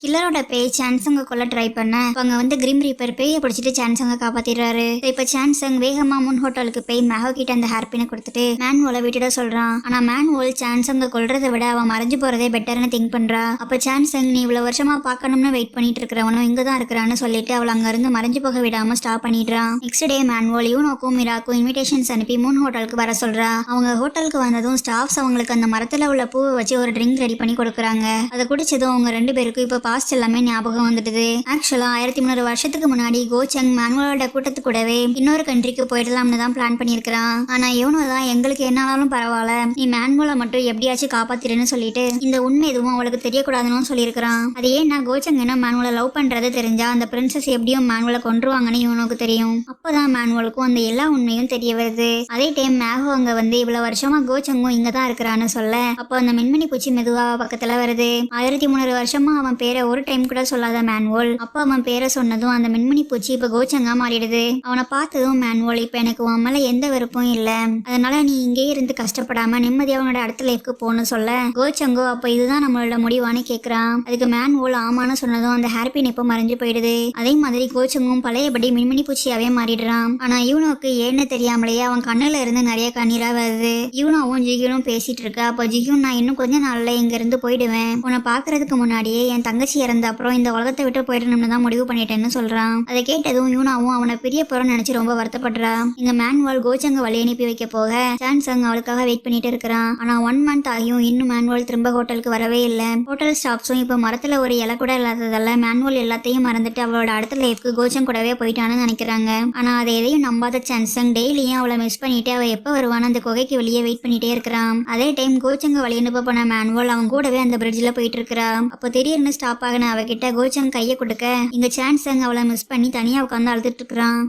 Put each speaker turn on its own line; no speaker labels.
கில்லரோட பேய் சான்சங்க கொல்ல ட்ரை பண்ண அவங்க வந்து கிரிம் ரீப்பர் பேயை பிடிச்சிட்டு சான்சங்க காப்பாத்திடுறாரு. இப்ப சான்சங் வேகமா முன் ஹோட்டலுக்கு போய் மேஹோ கிட்ட அந்த ஹேர்பினை கொடுத்துட்டு மேன்வோலை விட்டுட சொல்றான். ஆனா மேன்வோல் சான்சங்க கொல்றதை விட அவன் மறைஞ்சு போறதே பெட்டர்னு திங்க் பண்றா. அப்ப சான்சங் நீ இவ்வளவு வருஷமா பாக்கணும்னு வெயிட் பண்ணிட்டு இருக்கிறவனும் இங்கதான் இருக்கிறான்னு சொல்லிட்டு அவள் அங்க இருந்து மறைஞ்சு போக விடாம ஸ்டாப் பண்ணிடுறான். நெக்ஸ்ட் டே மேன்வோல் யூனோக்கும் மிராக்கும் இன்விடேஷன்ஸ் அனுப்பி முன் ஹோட்டலுக்கு வர சொல்றா. அவங்க ஹோட்டலுக்கு வந்ததும் ஸ்டாஃப்ஸ் அவங்களுக்கு அந்த மரத்துல உள்ள பூவை வச்சு ஒரு ட்ரிங்க் ரெடி பண்ணி கொடுக்குறாங்க. அதை குடிச்சதும் அவங்க ரெண்டு பேருக்கும் இப்ப பாஸ்ட் எல்லாமே ஞாபகம் வந்துடுது. ஆக்சுவலா 1300 வருஷத்துக்கு முன்னாடி கோச்சங் மேன்வலோட கூட்டத்து கூடவே இன்னொரு கண்ட்ரிக்கு போயிடலாம்னு தான் பிளான் பண்ணிருக்கான். ஆனா இவனோ தான் எங்களுக்கு என்னாலும் பரவாயில்ல, நீ மேன்வலை மட்டும் எப்படியாச்சும் காப்பாத்திருன்னு சொல்லிட்டு இந்த உண்மை எதுவும் அவளுக்கு தெரியக்கூடாதுன்னு சொல்லியிருக்கிறான். அது ஏன்னா கோச்சங் என்ன மேன்வலை லவ் பண்றது தெரிஞ்சா அந்த பிரின்சஸ் எப்படியும் மேன்வலை கொன்றுவாங்கன்னு இவனுக்கு தெரியும். அப்பதான் மேன்வலுக்கும் அந்த எல்லா உண்மையும் தெரிய வருது. அதே டைம் மேகோ அங்க வந்து இவ்வளவு வருஷமா கோச்சங்கும் இங்கதான் இருக்கிறான்னு சொல்ல அப்போ அந்த மின்மினி பூச்சி மெதுவா பக்கத்துல வருது. 1300 வருஷமா அவன் பேரை ஒரு டைம் கூட சொல்லாத மேன்வோல் அப்ப அவன் பேரை சொன்னதும் அந்த மின்மினி பூச்சி இப்ப கோச்சங்கா மாறிடுது. அவனை பார்த்ததும் மேன்வோல் இப்ப எனக்கு உன் மேல எந்த வெறுப்பும் இல்ல, அதனால நீ இங்கே இருந்து கஷ்டப்படாம நிம்மதியா அவனோட அடுத்த லைஃப்க்கு போன்னு சொல்ல கோச்சங்கோ அப்ப இதுதான் நம்மளோட முடிவான்னு கேக்குறான். அதுக்கு மேன்வோல் ஆமான்னு சொன்னதும் அந்த ஹேர்பின் இப்ப மறைஞ்சு போயிடுது. அதே மாதிரி கோச்சங்கும் பழையபடி மின்மினி பூச்சியாவே மாறிடுறான். ஆனா யூனோக்கு ஏன்னு தெரியாமலேயே அவன் கண்ணுல இருந்து நிறைய கண்ணீரா வருது. யூனோவும் ஜிகியும் பேசிட்டு இருக்கா. அப்போ ஜிகியும் நான் இன்னும் கொஞ்ச நாள்ல இங்க இருந்து போயிடுவேன், உன்னை பாக்குறதுக்கு முன்னாடியே என் தங்கச்சி இறந்த அப்புறம் இந்த உலகத்தை விட்டு போயிடணும்னு தான் முடிவு பண்ணிட்டேன்னு சொல்றான். அதை கேட்டதும் யூனாவும் அவனை பிரிய போறோம்னு நினைச்சு ரொம்ப வருத்தப்படுறா. இங்க மேன்வால் கோச்சங்க வழி அனுப்பி வைக்க போக சான்சங் அவளுக்காக வெயிட் பண்ணிட்டு இருக்கிறான். ஆனா 1 மந்த் ஆகியும் இன்னும் மேன்வால் திரும்ப ஹோட்டலுக்கு வரவே இல்லை. ஹோட்டல் ஸ்டாஃப்ஸும் இப்ப மரத்துல ஒரு இலை கூட இல்லாததால மேன்வால் எல்லாத்தையும் மறந்துட்டு அவளோட அடுத்த லைஃப்க்கு கோச்சங் கூடவே போயிட்டான்னு நினைக்கிறாங்க. ஆனா அதை எதையும் நம்பாத சான்சங் டெய்லியும் அவளை மிஸ் பண்ணிட்டு அவ எப்ப வருவான்னு அந்த குகைக்கு வெளியே வெயிட் பண்ணிட்டே இருக்கிறான். அதே டைம் கோச்சங்க வழி அனுப்ப போன மேன்வால் அவன் கூடவே அந்த பிரிட்ஜ்ல போயிட்டு இருக்கிறா. அப்போ திடீர்னு ஸ்டாப் ஆகின அவகிட்ட கோச்சங் கையை கொடுக்க இங்க சான்சங் அவளை மிஸ் பண்ணி தனியா உட்காந்து அழுதுட்டு இருக்கிறான்.